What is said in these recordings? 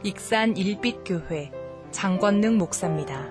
익산 일빛교회 장권능 목사입니다.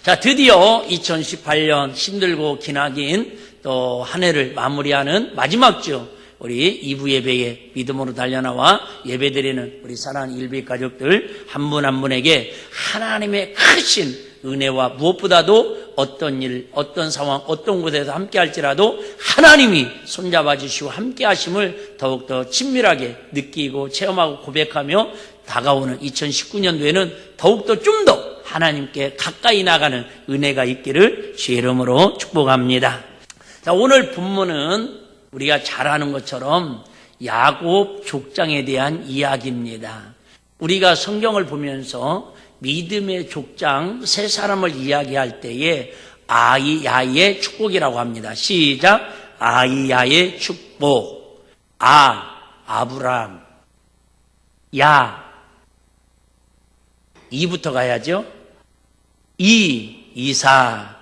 자, 드디어 2018년 힘들고 기나긴 또 한 해를 마무리하는 마지막 주 우리 2부 예배에 믿음으로 달려나와 예배드리는 우리 사랑하는 일빛 가족들 한 분 한 분에게 하나님의 크신 은혜와 무엇보다도 어떤 일, 어떤 상황, 어떤 곳에서 함께 할지라도 하나님이 손잡아 주시고 함께 하심을 더욱더 친밀하게 느끼고 체험하고 고백하며 다가오는 2019년도에는 더욱더 좀 더 하나님께 가까이 나가는 은혜가 있기를 주의 이름으로 축복합니다. 자, 오늘 본문은 우리가 잘 아는 것처럼 야곱 족장에 대한 이야기입니다. 우리가 성경을 보면서 믿음의 족장 세 사람을 이야기할 때에 아이야의 축복이라고 합니다. 시작. 아이야의 축복. 아브람. 이부터 가야죠. 이사.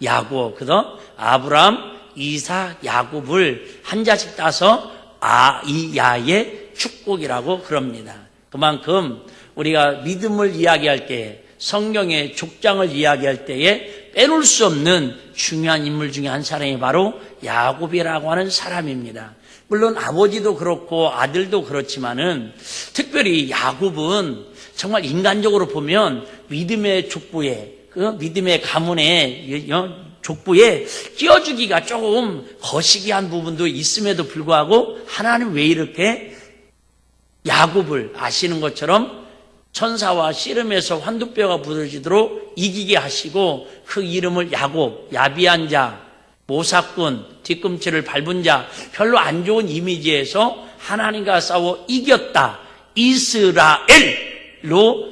야곱. 그래서 아브람, 이삭, 야곱을 한 자씩 따서 아이야의 축복이라고 그럽니다. 그만큼 우리가 믿음을 이야기할 때, 성경의 족장을 이야기할 때에 빼놓을 수 없는 중요한 인물 중에 한 사람이 바로 야곱이라고 하는 사람입니다. 물론 아버지도 그렇고 아들도 그렇지만은 특별히 야곱은 정말 인간적으로 보면 믿음의 족보에, 그 믿음의 가문의 족보에 끼워주기가 조금 거시기한 부분도 있음에도 불구하고 하나님 왜 이렇게 야곱을 아시는 것처럼 천사와 씨름에서 환두뼈가 부러지도록 이기게 하시고 그 이름을 야곱, 야비한 자, 모사꾼, 뒤꿈치를 밟은 자, 별로 안 좋은 이미지에서 하나님과 싸워 이겼다, 이스라엘로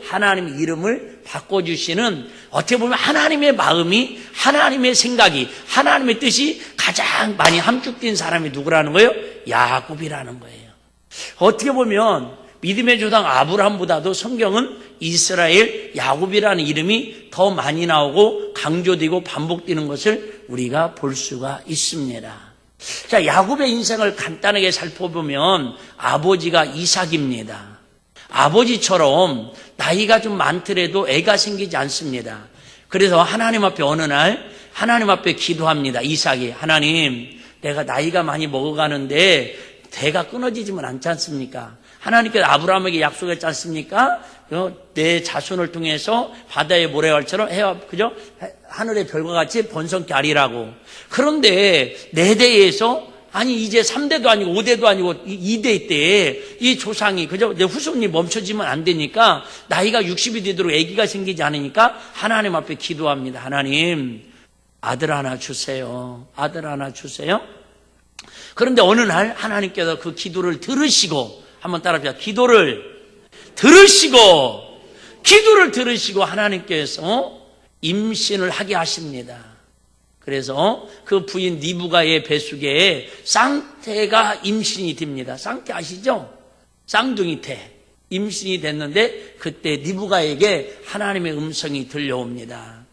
하나님 이름을 바꿔주시는, 어떻게 보면 하나님의 마음이, 하나님의 생각이, 하나님의 뜻이 가장 많이 함축된 사람이 누구라는 거예요? 야곱이라는 거예요. 어떻게 보면 믿음의 조상 아브라함보다도 성경은 이스라엘, 야곱이라는 이름이 더 많이 나오고 강조되고 반복되는 것을 우리가 볼 수가 있습니다. 자, 야곱의 인생을 간단하게 살펴보면 아버지가 이삭입니다. 아버지처럼 나이가 좀 많더라도 애가 생기지 않습니다. 그래서 하나님 앞에 어느 날 하나님 앞에 기도합니다. 이삭이, 하나님, 내가 나이가 많이 먹어가는데 대가 끊어지지만 않지 않습니까? 하나님께서 아브라함에게 약속했지 않습니까? 내 자손을 통해서 바다의 모래알처럼 해와, 그죠? 하늘의 별과 같이 번성케 하리라고. 그런데 내 대에서, 아니 이제 3대도 아니고 5대도 아니고 2대 때 이 조상이, 그죠? 내 후손이 멈춰지면 안 되니까 나이가 60이 되도록 아기가 생기지 않으니까 하나님 앞에 기도합니다. 하나님, 아들 하나 주세요. 아들 하나 주세요. 그런데 어느 날 하나님께서 그 기도를 들으시고, 한번 따라합시다. 기도를 들으시고 하나님께서 임신을 하게 하십니다. 그래서 그 부인 니브가의 뱃속에 쌍태가 임신이 됩니다. 쌍태 아시죠? 쌍둥이 태. 임신이 됐는데 그때 니브가에게 하나님의 음성이 들려옵니다.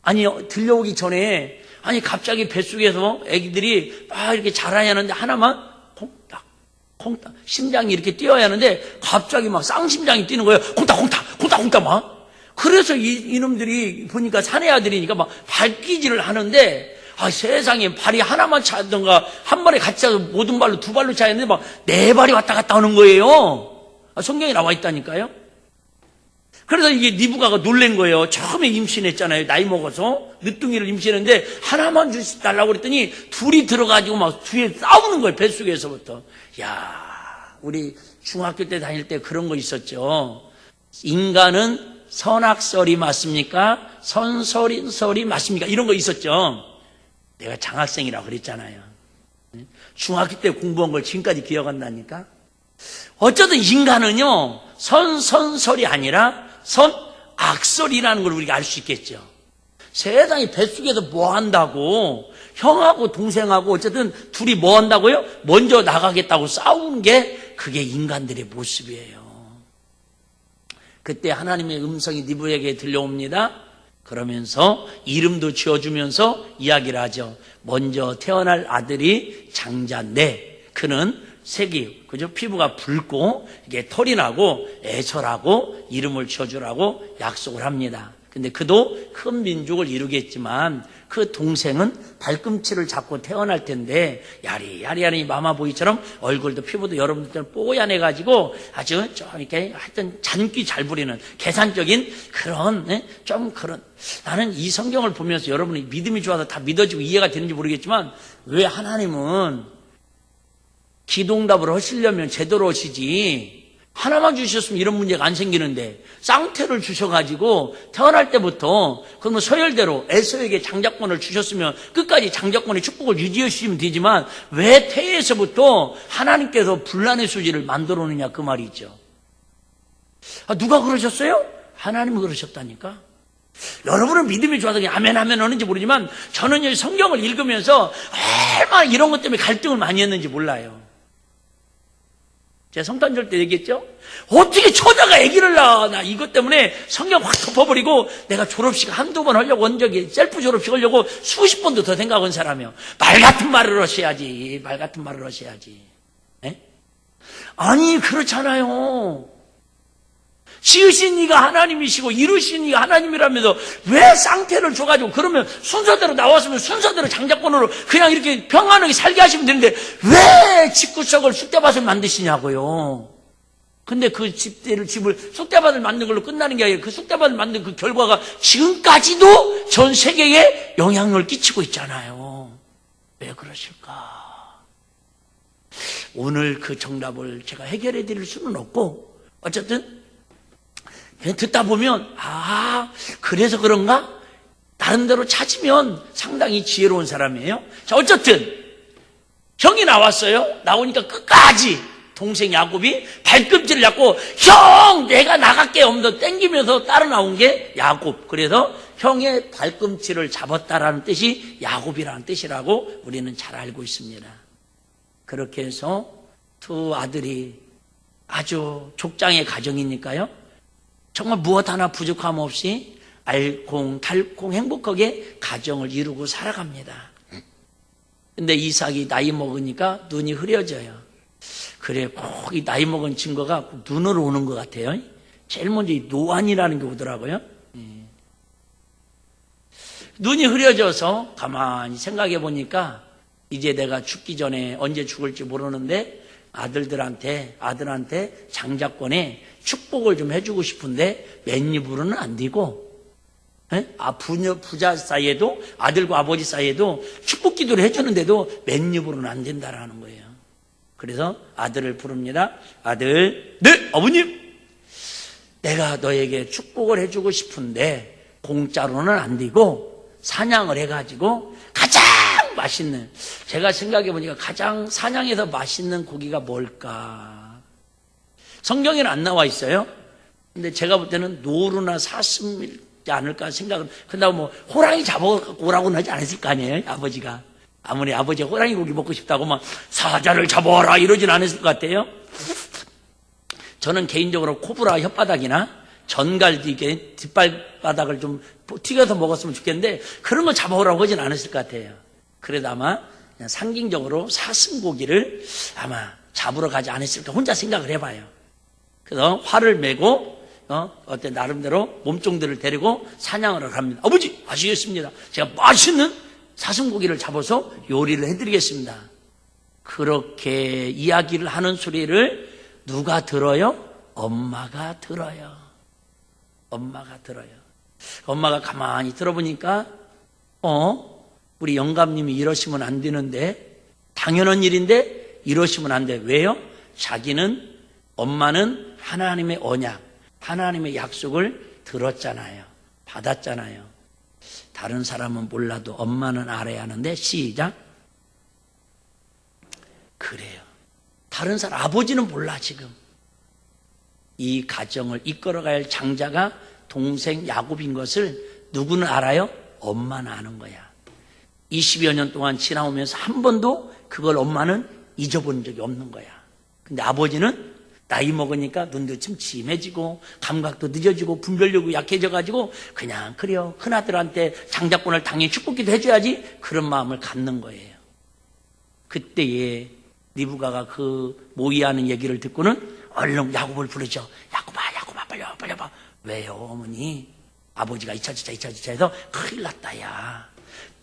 아니, 들려오기 전에, 아니 갑자기 뱃속에서 아기들이 막 이렇게 자라야 하는데 하나만 콩딱 심장이 이렇게 뛰어야 하는데 갑자기 막 쌍심장이 뛰는 거예요. 콩닥 막. 그래서 이놈들이 보니까 사내 아들이니까 막 발기질을 하는데, 아, 세상에 발이 하나만 차든가 한 발에 같이 차서 모든 발로 두 발로 차야 하는데 막 네 발이 왔다 갔다 하는 거예요. 성경에 나와 있다니까요. 그래서 이게 니브가가 놀란 거예요. 처음에 임신했잖아요. 나이 먹어서 늦둥이를 임신했는데 하나만 달라고 그랬더니 둘이 들어가지고 막 뒤에 싸우는 거예요. 뱃속에서부터. 야, 우리 중학교 때 다닐 때 그런 거 있었죠. 인간은 선악설이 맞습니까? 선설이 맞습니까? 이런 거 있었죠. 내가 장학생이라고 그랬잖아요. 중학교 때 공부한 걸 지금까지 기억한다니까. 어쩌든 인간은요, 선설이 아니라 선악설이라는 걸 우리가 알 수 있겠죠. 세상에 뱃속에서 뭐 한다고, 형하고 동생하고 어쨌든 둘이 뭐 한다고요? 먼저 나가겠다고 싸우는 게 그게 인간들의 모습이에요. 그때 하나님의 음성이 니브에게 들려옵니다. 그러면서 이름도 지어주면서 이야기를 하죠. 먼저 태어날 아들이 장자인데 그는 색이, 그죠? 피부가 붉고, 이게 털이 나고, 애설하고, 이름을 지어주라고 약속을 합니다. 근데 그도 큰 민족을 이루겠지만, 그 동생은 발꿈치를 잡고 태어날 텐데, 야리야리 마마보이처럼 얼굴도 피부도 여러분들처럼 뽀얀해가지고, 아주 좀 이렇게 하여튼 잔귀 잘 부리는 계산적인 그런, 좀 그런. 나는 이 성경을 보면서 여러분이 믿음이 좋아서 다 믿어지고 이해가 되는지 모르겠지만, 왜 하나님은 기도응답을 하시려면 제대로 하시지, 하나만 주셨으면 이런 문제가 안 생기는데 쌍태를 주셔가지고 태어날 때부터 그러면 서열대로 에서에게 장자권을 주셨으면 끝까지 장자권의 축복을 유지해 주시면 되지만 왜 태에서부터 하나님께서 분란의 수지를 만들어 놓느냐 그 말이죠. 누가 그러셨어요? 하나님이 그러셨다니까. 여러분은 믿음이 좋아서 그냥 아멘 하는지 모르지만 저는 성경을 읽으면서 얼마나 이런 것 때문에 갈등을 많이 했는지 몰라요. 제가 성탄절 때 얘기했죠? 어떻게 처자가 아기를 낳아? 나 이것 때문에 성경 확 덮어버리고 내가 졸업식 한두 번 하려고 한 적이, 셀프 졸업식 하려고 수십 번도 더 생각한 사람이요. 말 같은 말을 하셔야지. 말 같은 말을 하셔야지. 에? 아니 그렇잖아요. 지으신 이가 하나님이시고 이루신 이가 하나님이라면서 왜 쌍태를 줘가지고 그러면 순서대로 나왔으면 순서대로 장자권으로 그냥 이렇게 평안하게 살게 하시면 되는데 왜 집구석을 쑥대밭을 만드시냐고요. 근데 그 집을 쑥대밭을 만든 걸로 끝나는 게 아니라 그 쑥대밭을 만든 그 결과가 지금까지도 전 세계에 영향을 끼치고 있잖아요. 왜 그러실까? 오늘 그 정답을 제가 해결해 드릴 수는 없고 어쨌든 듣다 보면 그래서 그런가? 나름대로 찾으면 상당히 지혜로운 사람이에요. 자, 어쨌든 형이 나왔어요. 나오니까 끝까지 동생 야곱이 발꿈치를 잡고 형 내가 나갈게 엄더 땡기면서 따라 나온 게 야곱. 그래서 형의 발꿈치를 잡았다라는 뜻이 야곱이라는 뜻이라고 우리는 잘 알고 있습니다. 그렇게 해서 두 아들이 아주 족장의 가정이니까요. 정말 무엇 하나 부족함 없이 알콩달콩 행복하게 가정을 이루고 살아갑니다. 근데 이삭이 나이 먹으니까 눈이 흐려져요. 그래, 꼭 이 나이 먹은 증거가 꼭 눈으로 오는 것 같아요. 제일 먼저 이 노안이라는 게 오더라고요. 눈이 흐려져서 가만히 생각해 보니까 이제 내가 죽기 전에 언제 죽을지 모르는데 아들한테 장자권에 축복을 좀 해주고 싶은데 맨입으로는 안 되고, 부자 사이에도 아들과 아버지 사이에도 축복 기도를 해주는데도 맨입으로는 안 된다라는 거예요. 그래서 아들을 부릅니다. 아들, 네 아버님, 내가 너에게 축복을 해주고 싶은데 공짜로는 안 되고 사냥을 해가지고 가장 맛있는, 제가 생각해 보니까 가장 사냥해서 맛있는 고기가 뭘까? 성경에는 안 나와 있어요. 근데 제가 볼 때는 노루나 사슴이지 않을까 생각은. 근데 뭐 호랑이 잡아갖고 오라고는 하지 않았을 거 아니에요, 아버지가. 아무리 아버지가 호랑이 고기 먹고 싶다고 막 사자를 잡아라 이러진 않았을 것 같아요. 저는 개인적으로 코브라 혓바닥이나 전갈되게 뒷발바닥을 좀 튀겨서 먹었으면 좋겠는데 그런 거 잡아오라고 하진 않았을 것 같아요. 그래도 아마 그냥 상징적으로 사슴고기를 아마 잡으러 가지 않았을까 혼자 생각을 해봐요. 그래서 활을 메고 어때 나름대로 몸종들을 데리고 사냥을 합니다. 아버지 아시겠습니다. 제가 맛있는 사슴고기를 잡아서 요리를 해드리겠습니다. 그렇게 이야기를 하는 소리를 누가 들어요? 엄마가 들어요. 엄마가 들어요. 엄마가 가만히 들어보니까 우리 영감님이 이러시면 안 되는데, 당연한 일인데 이러시면 안 돼. 왜요? 엄마는 하나님의 언약, 하나님의 약속을 들었잖아요. 받았잖아요. 다른 사람은 몰라도 엄마는 알아야 하는데, 시작. 그래요. 다른 사람, 아버지는 몰라 지금. 이 가정을 이끌어갈 장자가 동생 야곱인 것을 누구는 알아요? 엄마는 아는 거야. 20여 년 동안 지나오면서 한 번도 그걸 엄마는 잊어본 적이 없는 거야. 근데 아버지는 나이 먹으니까 눈도 침침해지고 감각도 늦어지고 분별력이 약해져가지고 그냥 그래요. 큰아들한테 장자권을 당연히 축복기도 해줘야지 그런 마음을 갖는 거예요. 그때에 리브가가 그 모이하는 얘기를 듣고는 얼른 야곱을 부르죠. 야곱아 빨리 와. 왜요 어머니? 아버지가 이차저차 해서 큰일 났다 야.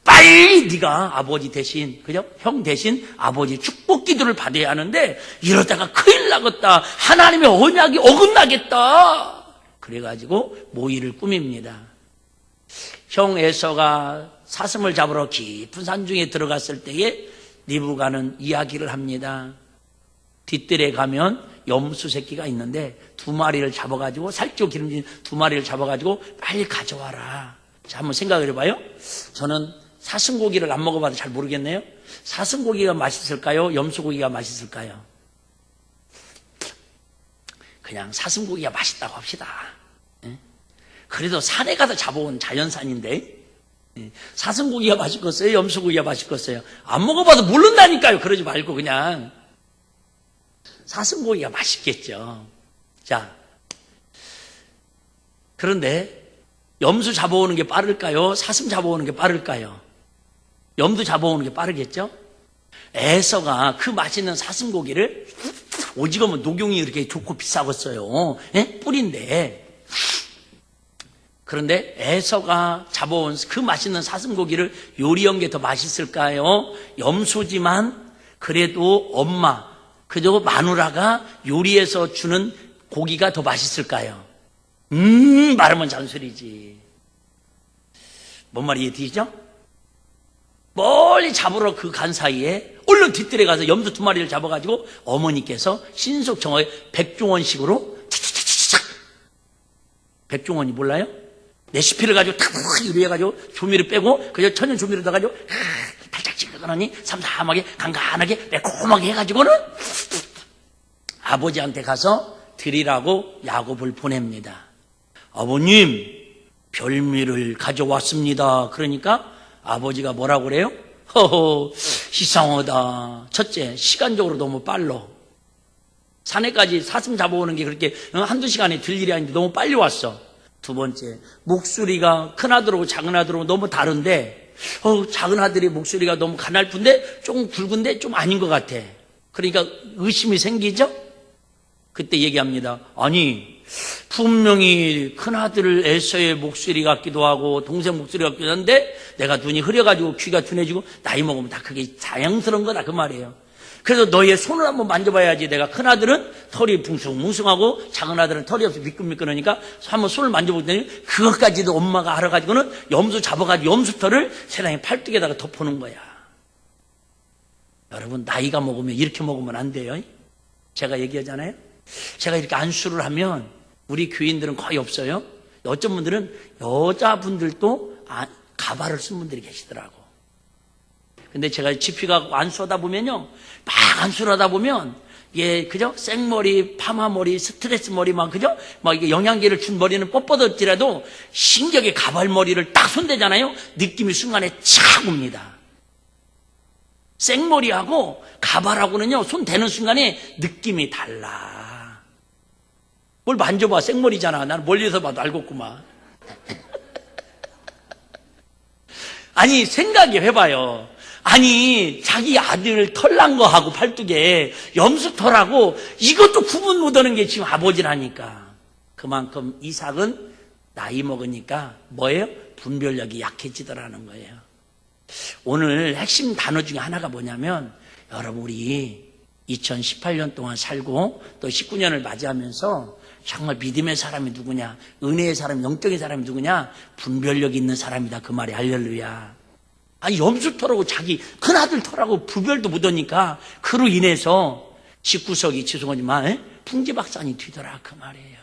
빨리 네가 아버지 대신, 그죠? 형 대신 아버지 축복 기도를 받아야 하는데 이러다가 큰일 나겠다. 하나님의 언약이 어긋나겠다. 그래가지고 모이를 꾸밉니다. 형 에서가 사슴을 잡으러 깊은 산중에 들어갔을 때에 리브가는 이야기를 합니다. 뒷뜰에 가면 염소 새끼가 있는데 2마리를 잡아가지고 살찌고 기름진 2마리를 잡아가지고 빨리 가져와라. 자, 한번 생각을 해봐요. 저는 사슴고기를 안 먹어봐도 잘 모르겠네요. 사슴고기가 맛있을까요? 염소고기가 맛있을까요? 그냥 사슴고기가 맛있다고 합시다. 그래도 산에 가서 잡아온 자연산인데 사슴고기가 맛있겠어요? 염소고기가 맛있겠어요? 안 먹어봐도 모른다니까요. 그러지 말고 그냥 사슴고기가 맛있겠죠. 자, 그런데 염소 잡아오는 게 빠를까요? 사슴 잡아오는 게 빠를까요? 염소 잡아오는 게 빠르겠죠? 에서가 그 맛있는 사슴고기를 오직하면 녹용이 이렇게 좋고 비싸겠어요. 뿔인데. 그런데 에서가 잡아온 그 맛있는 사슴고기를 요리한 게 더 맛있을까요? 염소지만 그래도 엄마, 그저 마누라가 요리해서 주는 고기가 더 맛있을까요? 말하면 잔소리지. 뭔 말이 이해되시죠? 멀리 잡으러 그 간 사이에 얼른 뒷뜰에 가서 염소 2마리를 잡아가지고 어머니께서 신속정하게 백종원식으로 착착착착. 백종원이 몰라요? 레시피를 가지고 탁 요리해가지고 조미를 빼고 그저 천연 조미를 넣어가지고 살짝 찌그러니 삼삼하게 간간하게 매콤하게 해가지고는 아버지한테 가서 드리라고 야곱을 보냅니다. 아버님, 별미를 가져왔습니다. 그러니까 아버지가 뭐라고 그래요? 허허, 이상하다. 첫째, 시간적으로 너무 빨라. 산에까지 사슴 잡아오는 게 그렇게 한두 시간에 들 일이 아닌데 너무 빨리 왔어. 두 번째, 목소리가 큰아들하고 작은아들하고 너무 다른데 작은아들이 목소리가 너무 가냘픈데 조금 굵은데 좀 아닌 것 같아. 그러니까 의심이 생기죠? 그때 얘기합니다. 아니, 분명히 큰아들 에서의 목소리 같기도 하고 동생 목소리 같기도 한데 내가 눈이 흐려가지고 귀가 둔해지고 나이 먹으면 다 그게 자연스러운 거다 그 말이에요. 그래서 너의 손을 한번 만져봐야지. 내가 큰아들은 털이 뭉숭뭉숭하고 작은아들은 털이 없어 미끈미끈하니까 한번 손을 만져보더니 그것까지도 엄마가 알아가지고는 염소 잡아가지고 염소털을 세상에 팔뚝에다가 덮어놓은 거야. 여러분, 나이가 먹으면 이렇게 먹으면 안 돼요. 제가 얘기하잖아요. 제가 이렇게 안수를 하면 우리 교인들은 거의 없어요. 어떤 분들은 여자분들도 가발을 쓴 분들이 계시더라고. 근데 제가 집회가 안수하다 보면요, 막 안수를 하다 보면 이게 그죠? 생머리, 파마머리, 스트레스 머리만 그죠? 막 이게 영양제를 준 머리는 뻣뻣할지라도 신기하게 가발머리를 딱 손대잖아요. 느낌이 순간에 착 옵니다. 생머리하고 가발하고는요, 손 대는 순간에 느낌이 달라. 뭘 만져봐, 생머리잖아. 나는 멀리서 봐도 알겠구만. 아니, 생각해 봐요. 아니, 자기 아들 털 난 거하고 팔뚝에 염소털하고 이것도 구분 못하는 게 지금 아버지라니까. 그만큼 이삭은 나이 먹으니까 뭐예요? 분별력이 약해지더라는 거예요. 오늘 핵심 단어 중에 하나가 뭐냐면, 여러분, 우리 2018년 동안 살고 또 19년을 맞이하면서 정말 믿음의 사람이 누구냐, 은혜의 사람, 영적인 사람이 누구냐, 분별력 있는 사람이다. 그 말이 할렐루야. 아니, 염소털하고 자기 큰아들 털하고 구별도 못하니까 그로 인해서 집구석이 죄송하지만 풍지박산이 뒤더라 그 말이에요.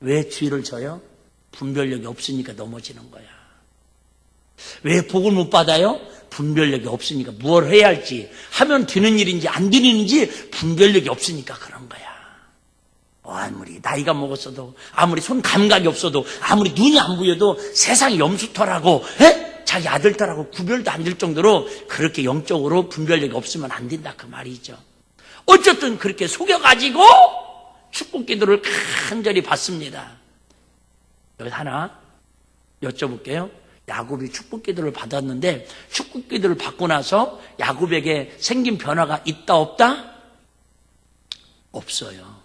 왜 뒤를 져요? 분별력이 없으니까 넘어지는 거야. 왜 복을 못 받아요? 분별력이 없으니까. 무엇을 해야 할지, 하면 되는 일인지 안 되는 일인지 분별력이 없으니까 그런 거야. 아무리 나이가 먹었어도, 아무리 손 감각이 없어도, 아무리 눈이 안 보여도 세상에 염소털하고 자기 아들딸하고 구별도 안 될 정도로 그렇게 영적으로 분별력이 없으면 안 된다 그 말이죠. 어쨌든 그렇게 속여가지고 축복 기도를 간절히 받습니다. 여기 하나 여쭤볼게요. 야곱이 축복기도를 받았는데 축복기도를 받고 나서 야곱에게 생긴 변화가 있다 없다? 없어요.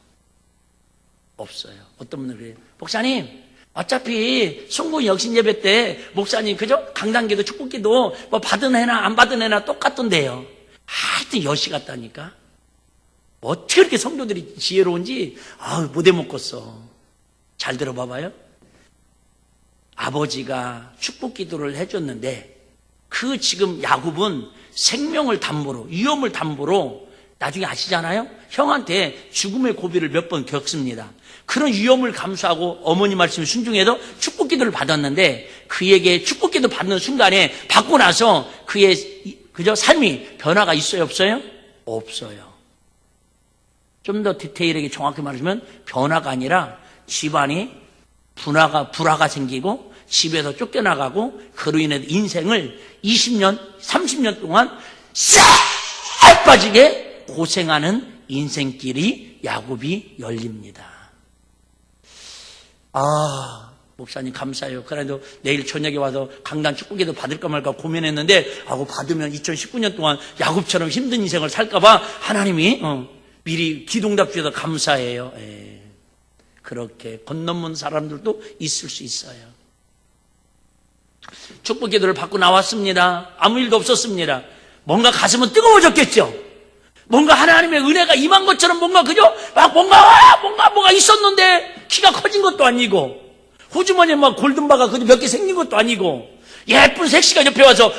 없어요. 어떤 분들은 그래요. 목사님, 어차피 송구 역신 예배 때 목사님 그죠? 강단기도 축복기도 뭐 받은 해나 안 받은 해나 똑같던데요. 하여튼 여시 같다니까. 어떻게 이렇게 성도들이 지혜로운지 못해 먹겠어. 잘 들어봐봐요. 아버지가 축복기도를 해줬는데 그 지금 야곱은 생명을 담보로 위험을 담보로 나중에 아시잖아요. 형한테 죽음의 고비를 몇 번 겪습니다. 그런 위험을 감수하고 어머니 말씀에 순종해서 축복기도를 받았는데 그에게 축복기도 받는 순간에 받고 나서 그의 그저 삶이 변화가 있어요 없어요? 없어요. 좀 더 디테일하게 정확히 말하자면 변화가 아니라 집안이 불화가 생기고 집에서 쫓겨나가고 그로 인해 인생을 20년 30년 동안 싹 빠지게 고생하는 인생길이 야곱이 열립니다. 목사님 감사해요. 그래도 내일 저녁에 와서 강단 축복기도 받을까 말까 고민했는데 받으면 2019년 동안 야곱처럼 힘든 인생을 살까봐 하나님이 미리 기도응답 주셔서 감사해요. 그렇게 건너문 사람들도 있을 수 있어요. 축복기도를 받고 나왔습니다. 아무 일도 없었습니다. 뭔가 가슴은 뜨거워졌겠죠. 뭔가 하나님의 은혜가 임한 것처럼 뭔가 그죠? 뭔가 있었는데 키가 커진 것도 아니고 호주머니에 막 골든바가 몇 개 생긴 것도 아니고 예쁜 섹시가 옆에 와서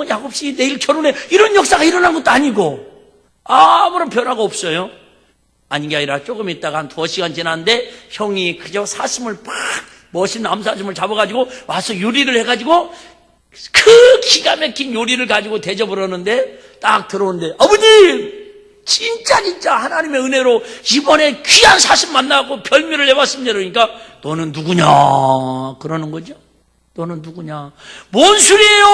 야곱씨 내일 결혼해 이런 역사가 일어난 것도 아니고 아무런 변화가 없어요. 아닌 게 아니라 조금 있다가 한 2시간 지났는데 형이 그저 사슴을 팍 멋있는 암사슴을 잡아가지고 와서 요리를 해가지고 그 기가 막힌 요리를 가지고 대접을 하는데 딱 들어오는데 아버님 진짜 하나님의 은혜로 이번에 귀한 사슴 만나고 별미를 해봤습니다. 그러니까 너는 누구냐 그러는 거죠. 너는 누구냐. 뭔 소리예요.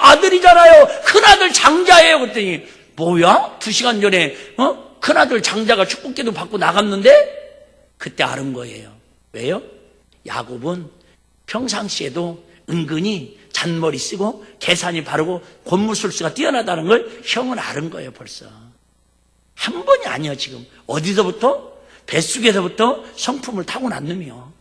아들이잖아요. 큰아들 장자예요. 그랬더니 뭐야? 2시간 전에 큰아들 장자가 축복기도 받고 나갔는데 그때 알은 거예요. 왜요? 야곱은 평상시에도 은근히 잔머리 쓰고 계산이 바르고 권무술수가 뛰어나다는 걸 형은 알은 거예요. 벌써 한 번이 아니야. 지금 어디서부터? 뱃속에서부터 성품을 타고난 놈이요.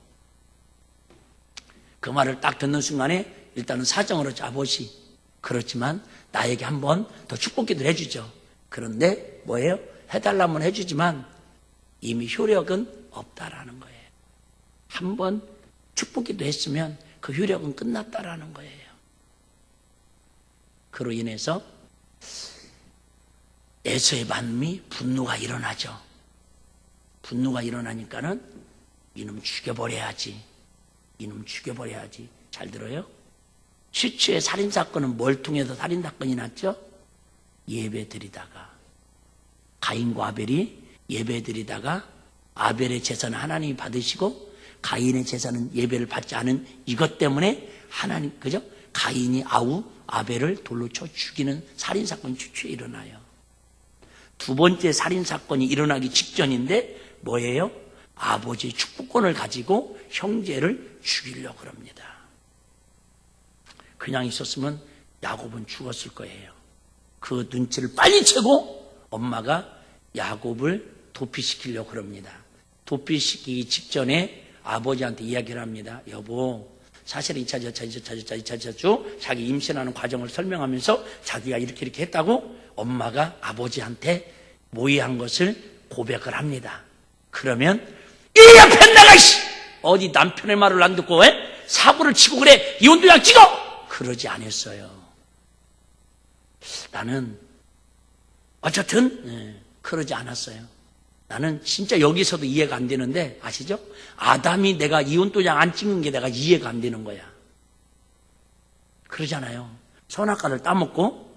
그 말을 딱 듣는 순간에 일단은 사정으로 아버지 그렇지만 나에게 한 번 더 축복기도를 해주죠. 그런데 뭐예요? 해달라면 해주지만 이미 효력은 없다라는 거예요. 한 번 축복기도 했으면 그 효력은 끝났다라는 거예요. 그로 인해서 에서의 마음이 분노가 일어나죠. 분노가 일어나니까는 이놈 죽여버려야지. 이놈 죽여버려야지. 잘 들어요? 시추의 살인사건은 뭘 통해서 살인사건이 났죠? 예배드리다가 가인과 아벨이 예배드리다가 아벨의 제사는 하나님이 받으시고 가인의 제사는 예배를 받지 않은 이것 때문에 하나님 그죠? 가인이 아벨을 돌로 쳐 죽이는 살인사건이 시추에 일어나요. 두 번째 살인사건이 일어나기 직전인데 뭐예요? 아버지의 축복권을 가지고 형제를 죽이려고 합니다. 그냥 있었으면 야곱은 죽었을 거예요. 그 눈치를 빨리 채고 엄마가 야곱을 도피시키려고 합니다. 도피시키기 직전에 아버지한테 이야기를 합니다. 여보, 사실 2차 주 자기 임신하는 과정을 설명하면서 자기가 이렇게 했다고 엄마가 아버지한테 모의한 것을 고백을 합니다. 그러면 이 앞에 나가! 어디 남편의 말을 안 듣고 사고를 치고 그래 이혼도장 찍어! 그러지 않았어요. 나는 어쨌든 그러지 않았어요. 나는 진짜 여기서도 이해가 안 되는데 아시죠? 아담이 내가 이혼도장 안 찍는 게 내가 이해가 안 되는 거야. 그러잖아요. 선악과를 따먹고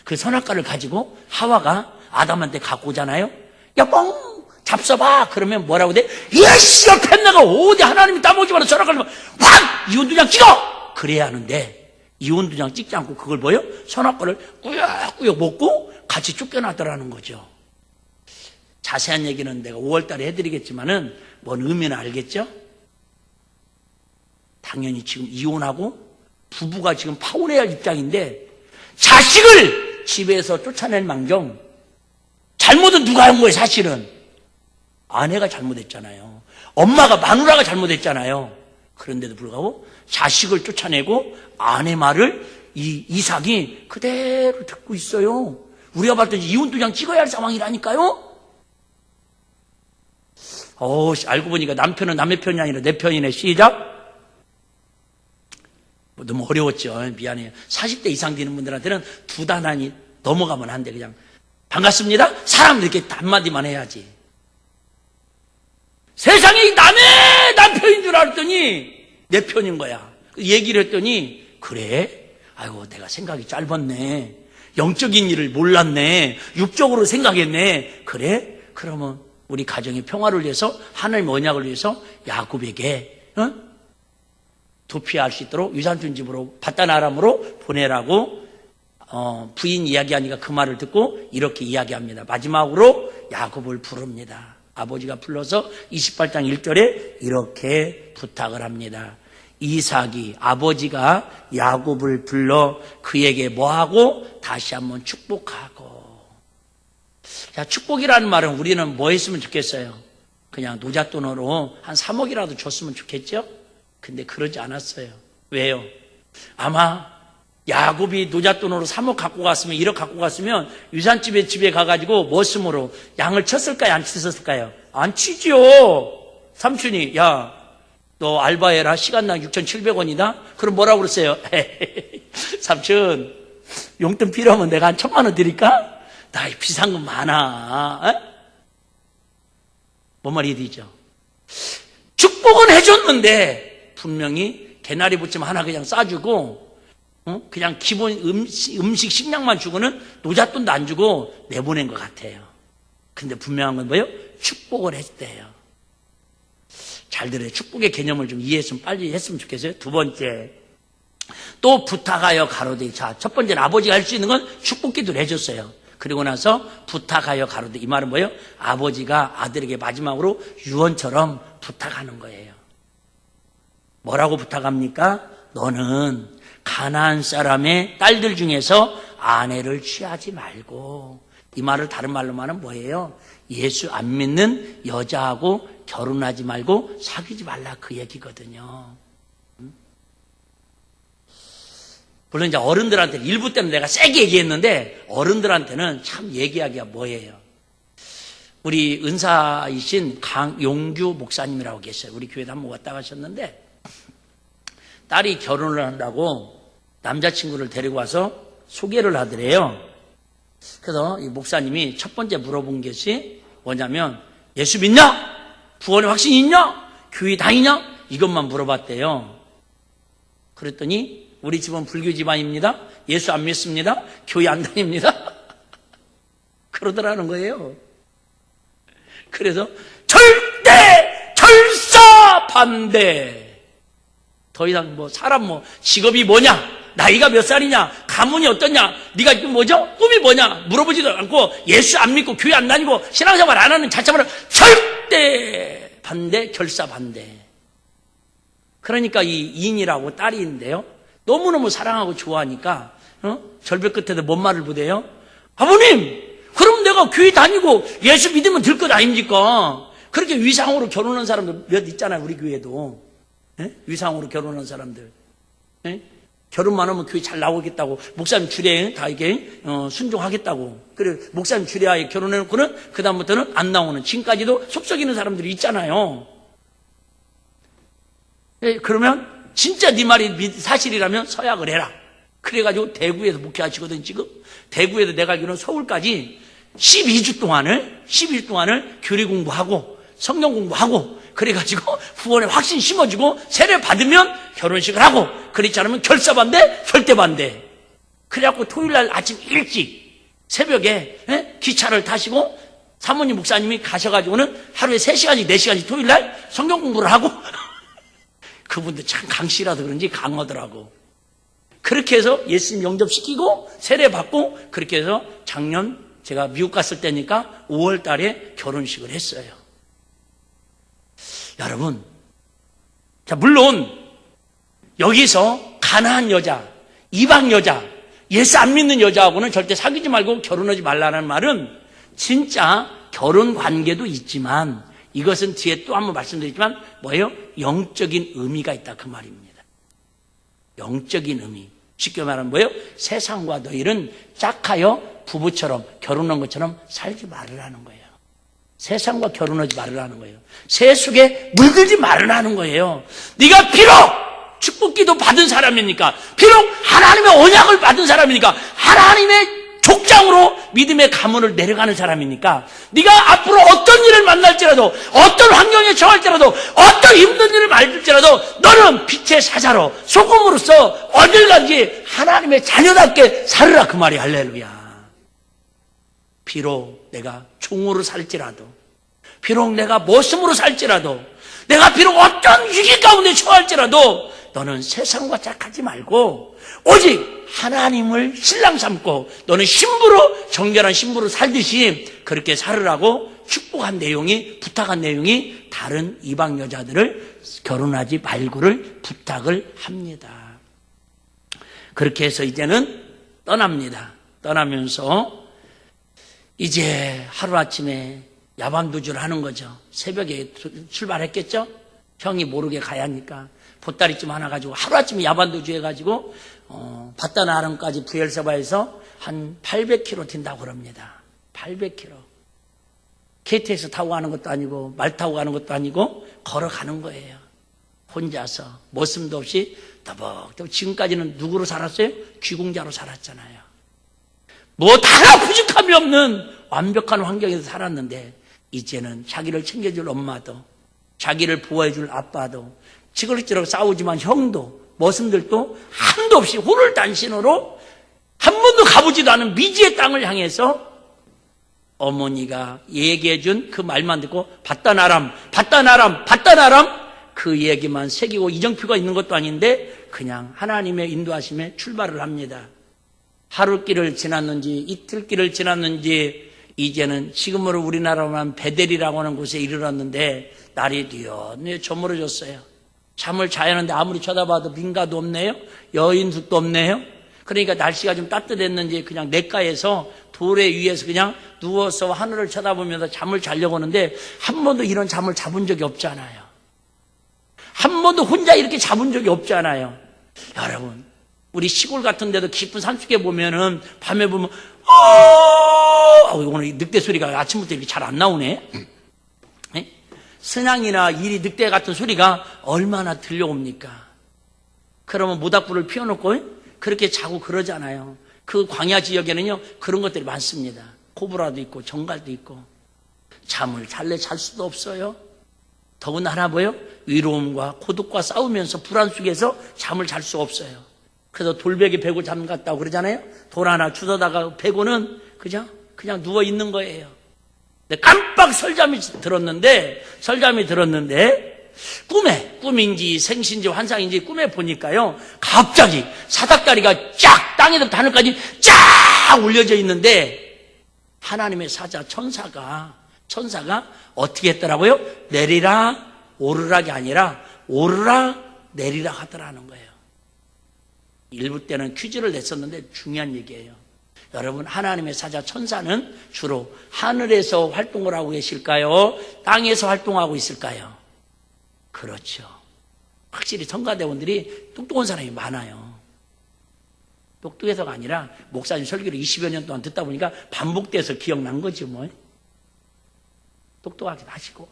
그 선악과를 가지고 하와가 아담한테 갖고 오잖아요. 야, 뻥! 잡숴봐! 그러면 뭐라고 돼? 예씨! 옆에 내가 어디 하나님이 따먹지 마라 선악과를 확! 이혼도장 찍어! 그래야 하는데 이혼도장 찍지 않고 그걸 뭐요? 선악과를 꾸역꾸역 먹고 같이 쫓겨나더라는 거죠. 자세한 얘기는 내가 5월달에 해드리겠지만은 뭔 의미는 알겠죠? 당연히 지금 이혼하고 부부가 지금 파혼해야 할 입장인데 자식을 집에서 쫓아낼 망정. 잘못은 누가 한 거예요, 사실은? 아내가 잘못했잖아요. 엄마가, 마누라가 잘못했잖아요. 그런데도 불구하고 자식을 쫓아내고 아내 말을 이삭이 그대로 듣고 있어요. 우리가 봤을 때 이혼 도장 찍어야 할 상황이라니까요. 알고 보니까 남편은 남의 편이 아니라 내 편이네. 시작. 너무 어려웠죠. 미안해요. 40대 이상 되는 분들한테는 두 단안이 넘어가면 안 돼. 그냥 반갑습니다. 사람 이렇게 한마디만 해야지. 세상에 남의 남편인 줄 알았더니 내 편인 거야. 얘기를 했더니 그래? 아이고 내가 생각이 짧았네. 영적인 일을 몰랐네. 육적으로 생각했네. 그래? 그러면 우리 가정의 평화를 위해서 하나님 언약을 위해서 야곱에게 도피할 수 있도록 유산촌 집으로 바단 아람으로 보내라고 부인 이야기하니까 그 말을 듣고 이렇게 이야기합니다. 마지막으로 야곱을 부릅니다. 아버지가 불러서 28장 1절에 이렇게 부탁을 합니다. 이삭이 아버지가 야곱을 불러 그에게 뭐하고 다시 한번 축복하고. 자, 축복이라는 말은 우리는 뭐 했으면 좋겠어요? 그냥 노잣돈으로 한 3억이라도 줬으면 좋겠죠? 근데 그러지 않았어요. 왜요? 아마 야곱이 노잣돈으로 3억 갖고 갔으면 1억 갖고 갔으면 유산집에 가가지고 뭐 쓰므로 양을 쳤을까요? 안 쳤을까요? 안 치죠. 삼촌이 야 너 알바해라. 시간당 6,700원이다. 그럼 뭐라고 그랬어요? 삼촌 용돈 필요하면 내가 한 1,000만 원 드릴까? 나 비상금 많아. 뭔 말이 되죠? 축복은 해줬는데 분명히 개나리 부침 하나 그냥 싸주고 그냥 기본 음식 식량만 주고는 노잣돈도 안 주고 내보낸 것 같아요. 근데 분명한 건 뭐예요? 축복을 했대요. 잘 들어요. 축복의 개념을 좀 이해했으면 빨리 했으면 좋겠어요. 두 번째, 또 부탁하여 가로되. 자, 첫 번째는 아버지가 할 수 있는 건 축복 기도를 해줬어요. 그리고 나서 부탁하여 가로되. 이 말은 뭐예요? 아버지가 아들에게 마지막으로 유언처럼 부탁하는 거예요. 뭐라고 부탁합니까? 너는 가나안 사람의 딸들 중에서 아내를 취하지 말고. 이 말을 다른 말로 말하면 뭐예요? 예수 안 믿는 여자하고 결혼하지 말고 사귀지 말라 그 얘기거든요. 물론 이제 어른들한테는 일부 때는 내가 세게 얘기했는데 어른들한테는 참 얘기하기가 뭐예요. 우리 은사이신 강용규 목사님이라고 계셔요. 우리 교회도 한번 왔다 가셨는데 딸이 결혼을 한다고 남자친구를 데리고 와서 소개를 하더래요. 그래서 이 목사님이 첫 번째 물어본 것이 뭐냐면 예수 믿냐? 구원의 확신이 있냐? 교회 다니냐? 이것만 물어봤대요. 그랬더니 우리 집은 불교 집안입니다. 예수 안 믿습니다. 교회 안 다닙니다. 그러더라는 거예요. 그래서 절대 결사 반대. 더 이상 사람 직업이 뭐냐? 나이가 몇 살이냐? 가문이 어떠냐? 네가 지금 뭐죠? 꿈이 뭐냐? 물어보지도 않고 예수 안 믿고 교회 안 다니고 신앙생활 안 하는 자체만은 절대 반대, 결사 반대. 그러니까 이 인이라고 딸이 있는데요. 너무너무 사랑하고 좋아하니까 절벽 끝에도 뭔 말을 보대요? 아버님, 그럼 내가 교회 다니고 예수 믿으면 될 것 아닙니까? 그렇게 위상으로 결혼한 사람들 몇 있잖아요. 우리 교회도. 위상으로 결혼한 사람들. 결혼만 하면 교회 잘 나오겠다고 목사님 주례에 다 이게 순종하겠다고. 그래 목사님 주례하에 결혼해놓고는 그 다음부터는 안 나오는, 지금까지도 속썩이는 사람들이 있잖아요. 그러면 진짜 네 말이 사실이라면 서약을 해라. 그래가지고 대구에서 목회하시거든. 지금 대구에서 내가 알기로는 서울까지 12주 동안을 교리 공부하고 성경 공부하고 그래가지고 후원에 확신 심어주고 세례 받으면 결혼식을 하고, 그렇지 않으면 결사 반대, 절대 반대. 그래갖고 토요일날 아침 일찍 새벽에 기차를 타시고 사모님 목사님이 가셔가지고는 하루에 3시간씩 4시간씩 토요일날 성경 공부를 하고 그분도 참 강씨라서 그런지 강하더라고. 그렇게 해서 예수님 영접시키고 세례 받고, 그렇게 해서 작년 제가 미국 갔을 때니까 5월 달에 결혼식을 했어요. 여러분, 자, 물론 여기서 가난한 여자, 이방 여자, 예수 안 믿는 여자하고는 절대 사귀지 말고 결혼하지 말라는 말은 진짜 결혼 관계도 있지만 이것은 뒤에 또 한번 말씀드리지만 뭐예요? 영적인 의미가 있다 그 말입니다. 영적인 의미. 쉽게 말하면 뭐예요? 세상과 너희는 짝하여 부부처럼 결혼한 것처럼 살지 말으라는 거예요. 세상과 결혼하지 말으라는 거예요. 세속에 물들지 말으라는 거예요. 네가 비록 축복기도 받은 사람이니까, 비록 하나님의 언약을 받은 사람이니까, 하나님의 족장으로 믿음의 가문을 내려가는 사람이니까, 네가 앞으로 어떤 일을 만날지라도, 어떤 환경에 처할지라도, 어떤 힘든 일을 맞을지라도 너는 빛의 사자로 소금으로서 어딜 간지 하나님의 자녀답게 살으라 그 말이 할렐루야. 비록 내가 종으로 살지라도, 비록 내가 모습으로 살지라도, 내가 비록 어떤 위기 가운데 처할지라도 너는 세상과 짝하지 말고 오직 하나님을 신랑 삼고 너는 신부로, 정결한 신부로 살듯이 그렇게 살으라고 축복한 내용이, 부탁한 내용이 다른 이방 여자들을 결혼하지 말고를 부탁을 합니다. 그렇게 해서 이제는 떠납니다. 떠나면서 이제 하루아침에 야밤도주를 하는 거죠. 새벽에 출발했겠죠? 형이 모르게 가야 하니까 보따리쯤 하나 가지고 하루아침에 야밤도주 해가지고 바다나름까지 부엘세바에서 한 800km 뛴다고 그럽니다. 800km. KTX 타고 가는 것도 아니고 말 타고 가는 것도 아니고 걸어가는 거예요. 혼자서 모습도 없이 더벅더벅. 지금까지는 누구로 살았어요? 귀공자로 살았잖아요. 뭐 하나 부족함이 없는 완벽한 환경에서 살았는데 이제는 자기를 챙겨줄 엄마도, 자기를 보호해줄 아빠도, 지그럭지그럭 싸우지만 형도, 머슴들도 한도 없이 혼을단신으로 한 번도 가보지도 않은 미지의 땅을 향해서 어머니가 얘기해준 그 말만 듣고 바다나람, 바다나람, 바다나람 그 얘기만 새기고 이정표가 있는 것도 아닌데 그냥 하나님의 인도하심에 출발을 합니다. 하루길을 지났는지 이틀길을 지났는지 이제는 지금으로 우리나라로만 베델이라고 하는 곳에 이르렀는데 날이 뉘엿뉘엿 저물어졌어요. 잠을 자야 하는데 아무리 쳐다봐도 민가도 없네요. 여인숙도 없네요. 그러니까 날씨가 좀 따뜻했는지 그냥 냇가에서 돌에 위에서 그냥 누워서 하늘을 쳐다보면서 잠을 자려고 하는데 한 번도 이런 잠을 자본 적이 없잖아요. 한 번도 혼자 이렇게 자본 적이 없잖아요. 여러분, 우리 시골 같은 데도 깊은 산속에 보면은 밤에 보면 오늘 늑대 소리가 아침부터 이렇게 잘 안 나오네. 선양이나 이리 늑대 같은 소리가 얼마나 들려옵니까? 그러면 모닥불을 피워놓고 그렇게 자고 그러잖아요. 그 광야 지역에는요 그런 것들이 많습니다. 코브라도 있고 정갈도 있고. 잠을 잘래 잘 수도 없어요. 더군다나 뭐예요? 위로움과 고독과 싸우면서 불안 속에서 잠을 잘 수 없어요. 그래서 돌베개 베고 잠 갔다고 그러잖아요. 돌 하나 주워다가 베고는 그냥 누워 있는 거예요. 근데 깜빡 설잠이 들었는데 꿈인지 생신지 환상인지 꿈에 보니까요 갑자기 사닥다리가 쫙 땅에서 하늘까지 쫙 올려져 있는데 하나님의 사자 천사가 어떻게 했더라고요? 내리라 오르락이 아니라 오르라 내리라 하더라는 거예요. 일부 때는 퀴즈를 냈었는데 중요한 얘기예요. 여러분, 하나님의 사자 천사는 주로 하늘에서 활동을 하고 계실까요? 땅에서 활동하고 있을까요? 그렇죠. 확실히 성가대원들이 똑똑한 사람이 많아요. 똑똑해서가 아니라 목사님 설교를 20여 년 동안 듣다 보니까 반복돼서 기억난 거지 뭐. 똑똑하기도 하시고.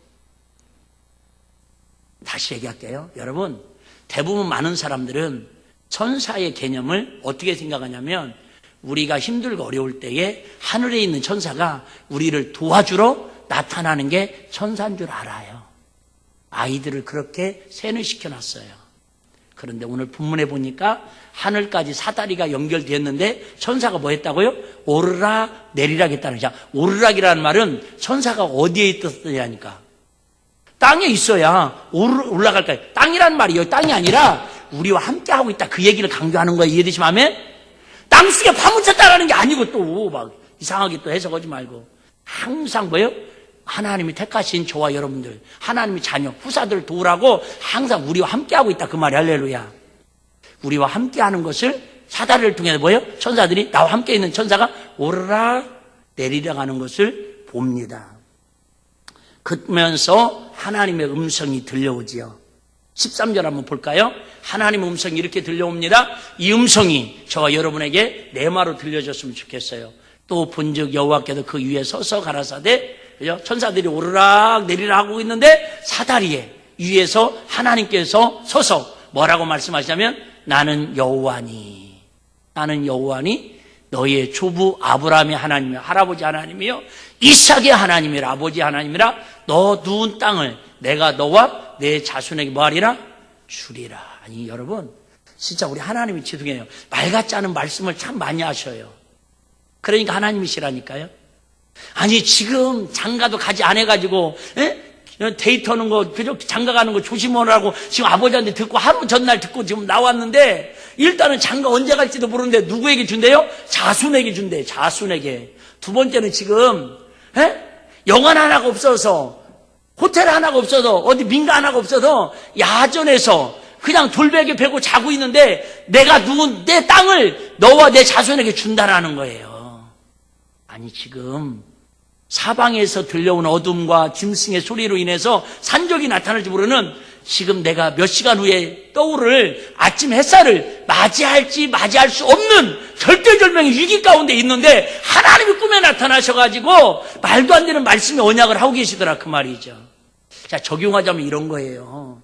다시 얘기할게요. 여러분, 대부분 많은 사람들은 천사의 개념을 어떻게 생각하냐면 우리가 힘들고 어려울 때에 하늘에 있는 천사가 우리를 도와주러 나타나는 게 천사인 줄 알아요. 아이들을 그렇게 세뇌시켜놨어요. 그런데 오늘 본문에 보니까 하늘까지 사다리가 연결되었는데 천사가 뭐 했다고요? 오르락 내리락 했다는 거죠. 오르락이라는 말은 천사가 어디에 있었느냐니까 땅에 있어야 올라갈까요? 땅이라는 말이 여기 땅이 아니라 우리와 함께하고 있다 그 얘기를 강조하는 거예요. 이해되시면 아멘? 땅속에 파묻혔다라는 게 아니고 또 막 이상하게 또 해석하지 말고 항상 뭐예요? 하나님이 택하신 저와 여러분들, 하나님의 자녀, 후사들을 도우라고 항상 우리와 함께하고 있다 그 말이 할렐루야. 우리와 함께하는 것을 사다리를 통해서 뭐예요? 천사들이 나와 함께 있는 천사가 오르락 내리락 하는 것을 봅니다. 그러면서 하나님의 음성이 들려오지요. 13절 한번 볼까요? 하나님의 음성이 이렇게 들려옵니다. 이 음성이 저와 여러분에게 내마로 들려줬으면 좋겠어요. 또 본즉 여호와께서 그 위에 서서 가라사대, 그죠? 천사들이 오르락 내리락 하고 있는데 사다리에 위에서 하나님께서 서서 뭐라고 말씀하시냐면 나는 여호와니, 나는 여호와니 너희의 조부 아브라함의 하나님이요 할아버지 하나님이요 이삭의 하나님이라 아버지 하나님이라 너 누운 땅을 내가 너와 내 자손에게 뭐하리라? 주리라. 아니 여러분 진짜 우리 하나님이 죄송해요. 말 같지 않은 말씀을 참 많이 하셔요. 그러니까 하나님이시라니까요. 아니 지금 장가도 가지 안 해가지고 데이트하는 거 그저 장가 가는 거 조심하라고 지금 아버지한테 듣고 하루 전날 듣고 지금 나왔는데 일단은 장가 언제 갈지도 모르는데 누구에게 준대요? 자손에게 준대. 자손에게. 두 번째는 지금 영화 하나가 없어서 호텔 하나가 없어서 어디 민가 하나가 없어서 야전에서 그냥 돌베개 베고 자고 있는데 내가 누군 내 땅을 너와 내 자손에게 준다라는 거예요. 아니 지금 사방에서 들려오는 어둠과 짐승의 소리로 인해서 산적이 나타날지 모르는 지금 내가 몇 시간 후에 떠오를 아침 햇살을 맞이할지 맞이할 수 없는 절대절명의 위기 가운데 있는데 하나님이 꿈에 나타나셔가지고 말도 안 되는 말씀의 언약을 하고 계시더라 그 말이죠. 자, 적용하자면 이런 거예요.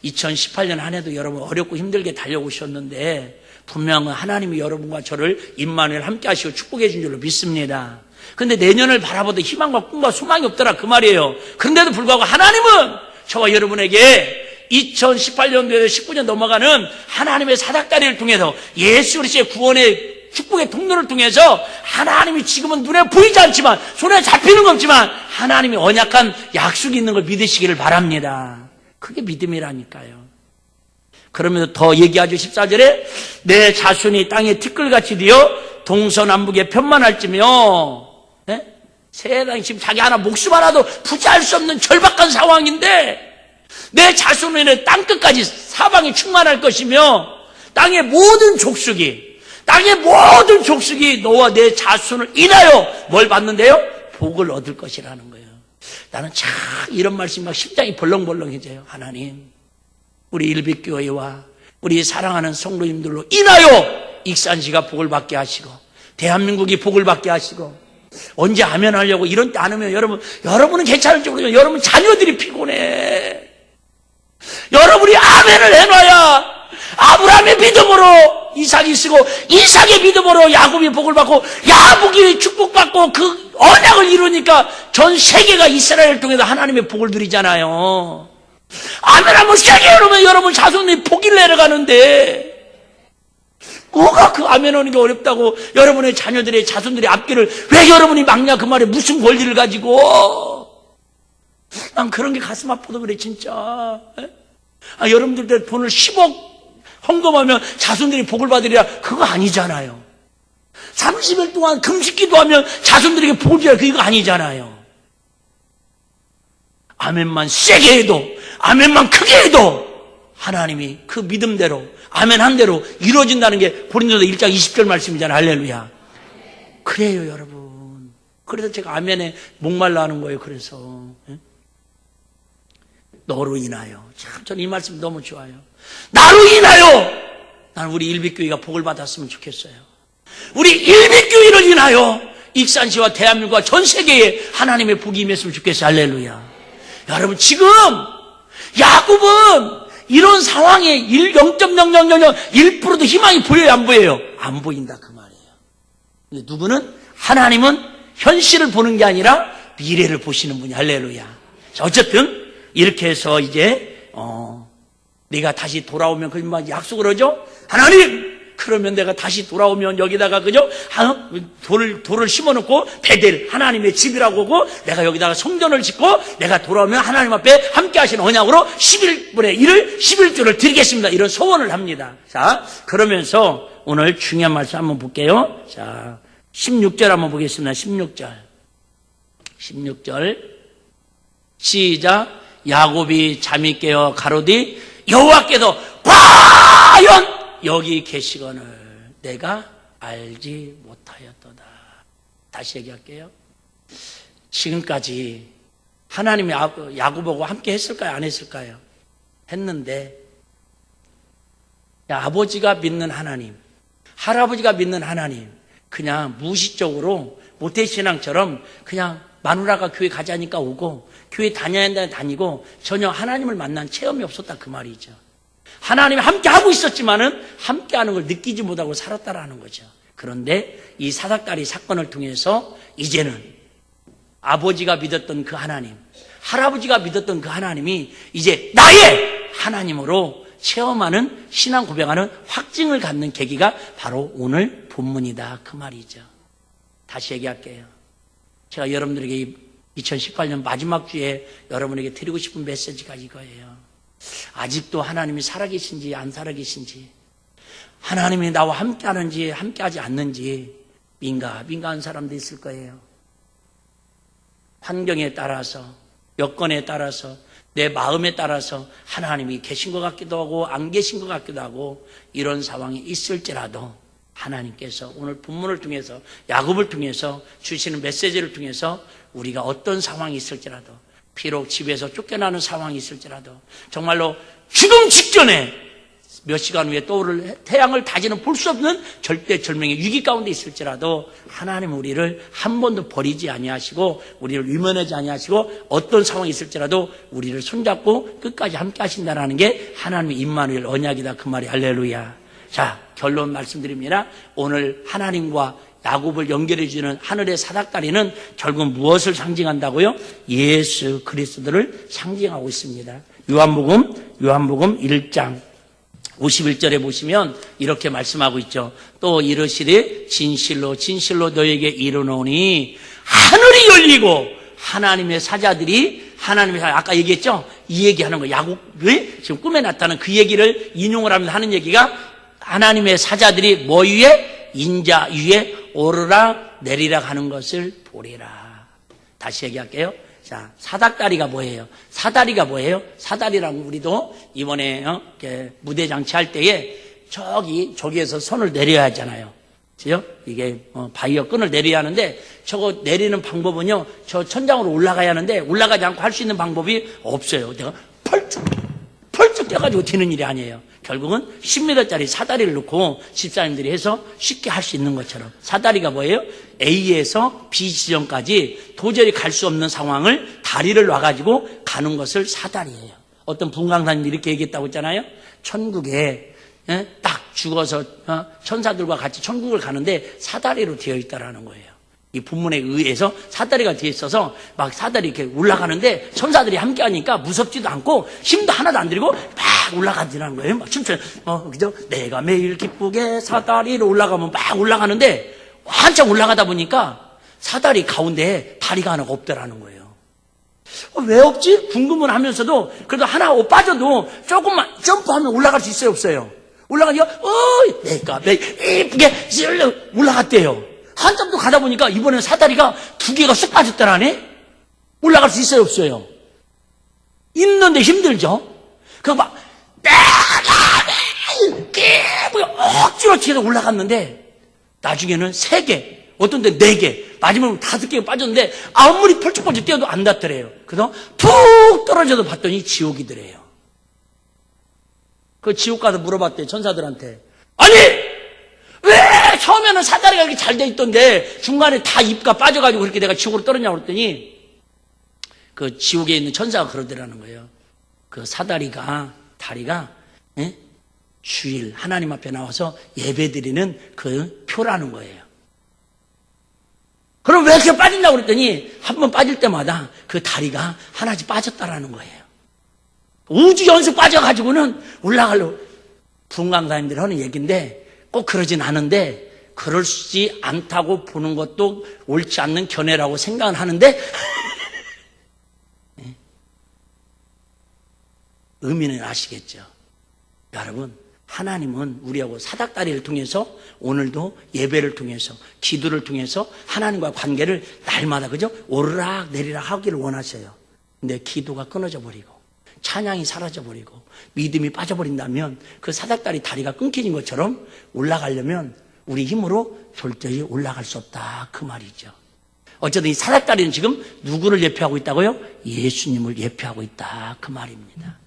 2018년 한 해도 여러분 어렵고 힘들게 달려오셨는데 분명히 하나님이 여러분과 저를 임마누엘 함께 하시고 축복해 준 줄로 믿습니다. 근데 내년을 바라보다 희망과 꿈과 소망이 없더라 그 말이에요. 그런데도 불구하고 하나님은 저와 여러분에게 2018년도에서 19년 넘어가는 하나님의 사닥다리를 통해서 예수 그리스도의 구원의 축복의 통로를 통해서 하나님이 지금은 눈에 보이지 않지만 손에 잡히는 거 없지만 하나님이 언약한 약속이 있는 걸 믿으시기를 바랍니다. 그게 믿음이라니까요. 그러면서 더 얘기하죠. 14절에 내 자손이 땅에 티끌같이 되어 동서남북에 편만할지며 세상에 지금 자기 하나 목숨 하나도 부지할 수 없는 절박한 상황인데 내 자손은 땅끝까지 사방이 충만할 것이며 땅의 모든 족속이 너와 내 자손을 인하여 뭘 받는데요? 복을 얻을 것이라는 거예요. 나는 참 이런 말씀이 막 심장이 벌렁벌렁해져요. 하나님 우리 일빛교회와 우리 사랑하는 성도님들로 인하여 익산시가 복을 받게 하시고 대한민국이 복을 받게 하시고 언제 아멘 하려고 이런 때 안 하면 여러분은 괜찮을지 모르지만 여러분 자녀들이 피곤해. 여러분이 아멘을 해놔야 아브라함의 믿음으로 이삭이 쓰고 이삭의 믿음으로 야곱이 복을 받고 야곱이 축복받고 그 언약을 이루니까 전 세계가 이스라엘을 통해서 하나님의 복을 누리잖아요. 아멘하면 세계 여러분 자손이 복이 내려가는데 뭐가 그 아멘하는 게 어렵다고 여러분의 자녀들의 자손들의 앞길을 왜 여러분이 막냐 그 말에 무슨 권리를 가지고. 난 그런 게 가슴 아프다 그래 진짜. 여러분들 돈을 10억 헌금하면 자손들이 복을 받으리라 그거 아니잖아요. 30일 동안 금식기도 하면 자손들에게 복을 주라 그거 아니잖아요. 아멘만 세게 해도 아멘만 크게 해도 하나님이 그 믿음대로 아멘 한 대로 이루어진다는 게 고린도서 1장 20절 말씀이잖아요. 할렐루야. 그래요 여러분. 그래서 제가 아멘에 목말라 하는 거예요. 그래서 너로 인하여 참 저는 이 말씀 너무 좋아요. 나로 인하여 나는 우리 일빛교회가 복을 받았으면 좋겠어요. 우리 일빛교회를 인하여 익산시와 대한민국과 전 세계에 하나님의 복이 임했으면 좋겠어요. 할렐루야. 여러분 지금 야곱은 이런 상황에 0.0001%도 희망이 보여요 안 보여요? 안 보인다 그 말이에요. 근데 누구는 하나님은 현실을 보는 게 아니라 미래를 보시는 분이 할렐루야. 자, 어쨌든 이렇게 해서 이제 내가 다시 돌아오면 그 약속을 하죠. 하나님 그러면 내가 다시 돌아오면 여기다가 그죠? 돌을 심어놓고 베델 하나님의 집이라고 하고 내가 여기다가 성전을 짓고 내가 돌아오면 하나님 앞에 함께 하시는 언약으로 11분의 1을 11조를 드리겠습니다. 이런 소원을 합니다. 자, 그러면서 오늘 중요한 말씀 한번 볼게요. 자, 16절 한번 보겠습니다. 16절 시작. 야곱이 잠이 깨어 가로되 여호와께서 과연 여기 계시거늘 내가 알지 못하였도다. 다시 얘기할게요. 지금까지 하나님이 야곱하고 함께 했을까요? 안 했을까요? 했는데 아버지가 믿는 하나님, 할아버지가 믿는 하나님, 그냥 무의식적으로 모태신앙처럼 그냥 마누라가 교회 가자니까 오고 교회 다녀야 한다 다니고 전혀 하나님을 만난 체험이 없었다 그 말이죠. 하나님이 함께 하고 있었지만은 함께하는 걸 느끼지 못하고 살았다라는 거죠. 그런데 이 사닥다리 사건을 통해서 이제는 아버지가 믿었던 그 하나님, 할아버지가 믿었던 그 하나님이 이제 나의 하나님으로 체험하는 신앙 고백하는 확증을 갖는 계기가 바로 오늘 본문이다 그 말이죠. 다시 얘기할게요. 제가 여러분들에게 2018년 마지막 주에 여러분에게 드리고 싶은 메시지가 이거예요. 아직도 하나님이 살아계신지 안 살아계신지, 하나님이 나와 함께하는지 함께하지 않는지 민가한 사람도 있을 거예요. 환경에 따라서, 여건에 따라서, 내 마음에 따라서 하나님이 계신 것 같기도 하고 안 계신 것 같기도 하고 이런 상황이 있을지라도 하나님께서 오늘 본문을 통해서 야곱을 통해서 주시는 메시지를 통해서 우리가 어떤 상황이 있을지라도, 비록 집에서 쫓겨나는 상황이 있을지라도, 정말로 죽음 직전에 몇 시간 후에 떠오를 태양을 다시는 볼 수 없는 절대절명의 위기 가운데 있을지라도 하나님은 우리를 한 번도 버리지 아니하시고 우리를 위면하지 아니하시고 어떤 상황이 있을지라도 우리를 손잡고 끝까지 함께 하신다는 게 하나님의 임마누엘 언약이다 그 말이. 할렐루야. 자, 결론 말씀드립니다. 오늘 하나님과 야곱을 연결해 주는 하늘의 사닥다리는 결국 무엇을 상징한다고요? 예수 그리스도를 상징하고 있습니다. 요한복음 1장 51절에 보시면 이렇게 말씀하고 있죠. 또 이르시되 진실로 진실로 너에게 이르노니 하늘이 열리고 하나님의 사자들이 아까 얘기했죠? 이 얘기하는 거, 야곱이 지금 꿈에 나타난 그 얘기를 인용을 하면서 하는 얘기가 하나님의 사자들이 뭐 위에? 인자 위에 오르락 내리락 하는 것을 보리라. 다시 얘기할게요. 자, 사닥다리가 뭐예요? 사다리가 뭐예요? 사다리라고 우리도 이번에 이렇게 무대 장치할 때에 저기에서 손을 내려야 하잖아요. 그죠? 이게 바이어 끈을 내려야 하는데 저거 내리는 방법은요, 저 천장으로 올라가야 하는데 올라가지 않고 할 수 있는 방법이 없어요. 내가 펄쩍 뛰어가지고 되는 일이 아니에요. 결국은 10m짜리 사다리를 놓고 집사님들이 해서 쉽게 할 수 있는 것처럼. 사다리가 뭐예요? A에서 B 지점까지 도저히 갈 수 없는 상황을 다리를 놔가지고 가는 것을 사다리예요. 어떤 분강사님이 이렇게 얘기했다고 했잖아요. 천국에 딱 죽어서 천사들과 같이 천국을 가는데 사다리로 되어 있다라는 거예요. 이 본문에 의해서 사다리가 뒤에 있어서 막 사다리 이렇게 올라가는데 천사들이 함께 하니까 무섭지도 않고 힘도 하나도 안 들이고 막 올라가지라는 거예요. 막 춤추는, 그죠? 내가 매일 기쁘게 사다리로 올라가면 막 올라가는데 한참 올라가다 보니까 사다리 가운데 다리가 하나가 없더라는 거예요. 왜 없지? 궁금은 하면서도 그래도 하나 빠져도 조금만 점프하면 올라갈 수 있어요, 없어요? 올라가니까, 내가 매일 이쁘게 올라갔대요. 한참도 가다 보니까 이번엔 사다리가 2개가 쑥 빠졌더라네? 올라갈 수 있어요, 없어요? 있는데 힘들죠? 그거 막, 억지로 뒤에서 올라갔는데, 나중에는 3개, 어떤 데 4개, 마지막으로 5개가 빠졌는데, 아무리 펄쩍펄쩍 뛰어도 안 닿더래요. 그래서 푹 떨어져서 봤더니 지옥이더래요. 그 지옥 가서 물어봤대, 천사들한테. 아니! 왜 처음에는 사다리가 이렇게 잘 돼 있던데 중간에 다 입가 빠져가지고 그렇게 내가 지옥으로 떨어졌냐고 그랬더니 그 지옥에 있는 천사가 그러더라는 거예요. 그 다리가 주일 하나님 앞에 나와서 예배드리는 그 표라는 거예요. 그럼 왜 이렇게 빠진다고 그랬더니 한 번 빠질 때마다 그 다리가 하나씩 빠졌다라는 거예요. 우주 연속 빠져가지고는 올라가려고. 분강사님들이 하는 얘기인데 꼭 그러진 않은데 그럴지 않다고 보는 것도 옳지 않는 견해라고 생각은 하는데 의미는 아시겠죠? 여러분, 하나님은 우리하고 사닥다리를 통해서 오늘도 예배를 통해서 기도를 통해서 하나님과 관계를 날마다 그죠? 오르락 내리락 하기를 원하셔요. 근데 기도가 끊어져 버리고 찬양이 사라져버리고 믿음이 빠져버린다면 그 사닥다리 다리가 끊겨진 것처럼 올라가려면 우리 힘으로 절대히 올라갈 수 없다 그 말이죠. 어쨌든 이 사닥다리는 지금 누구를 예표하고 있다고요? 예수님을 예표하고 있다 그 말입니다.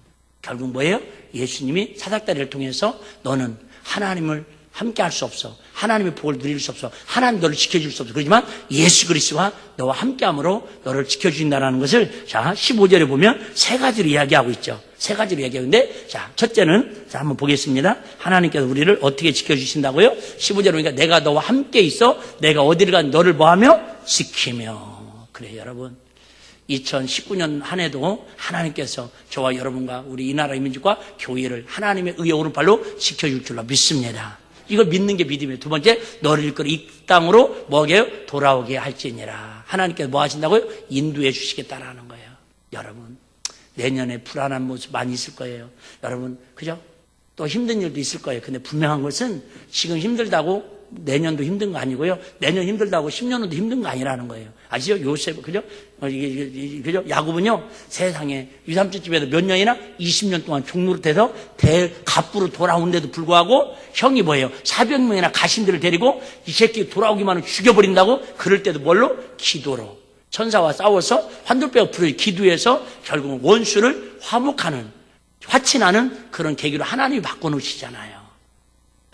결국 뭐예요? 예수님이 사닥다리를 통해서 너는 하나님을 함께 할 수 없어. 하나님의 복을 누릴 수 없어. 하나님 너를 지켜줄 수 없어. 그렇지만 예수 그리스도가 너와 함께함으로 너를 지켜주신다는 것을 자 15절에 보면 세 가지로 이야기하고 있죠. 세 가지로 이야기하는데 자 첫째는 자 한번 보겠습니다. 하나님께서 우리를 어떻게 지켜주신다고요? 15절에 보니까 내가 너와 함께 있어 내가 어디를 간 너를 뭐하며? 지키며. 그래요 여러분. 2019년 한 해도 하나님께서 저와 여러분과 우리 이 나라 이민족과 교회를 하나님의 의의 오른팔로 지켜줄 줄로 믿습니다. 이걸 믿는 게 믿음이에요. 두 번째, 너를 이끌어 이 땅으로 뭐게요? 돌아오게 할지니라. 하나님께서 뭐 하신다고요? 인도해 주시겠다라는 거예요. 여러분, 내년에 불안한 모습 많이 있을 거예요. 여러분, 그죠? 또 힘든 일도 있을 거예요. 근데 분명한 것은 지금 힘들다고 내년도 힘든 거 아니고요. 내년 힘들다고 10년 후도 힘든 거 아니라는 거예요. 아시죠? 요셉, 그죠? 그죠? 야곱은요, 세상에 유삼촌 집에서 몇 년이나 20년 동안 종노릇해서 대갑부로 돌아온데도 불구하고 형이 뭐예요? 400명이나 가신들을 데리고 이 새끼 돌아오기만 하면 죽여버린다고 그럴 때도 뭘로? 기도로. 천사와 싸워서 환들뼈 불을 기도해서 결국은 원수를 화목하는, 화친하는 그런 계기로 하나님이 바꿔놓으시잖아요.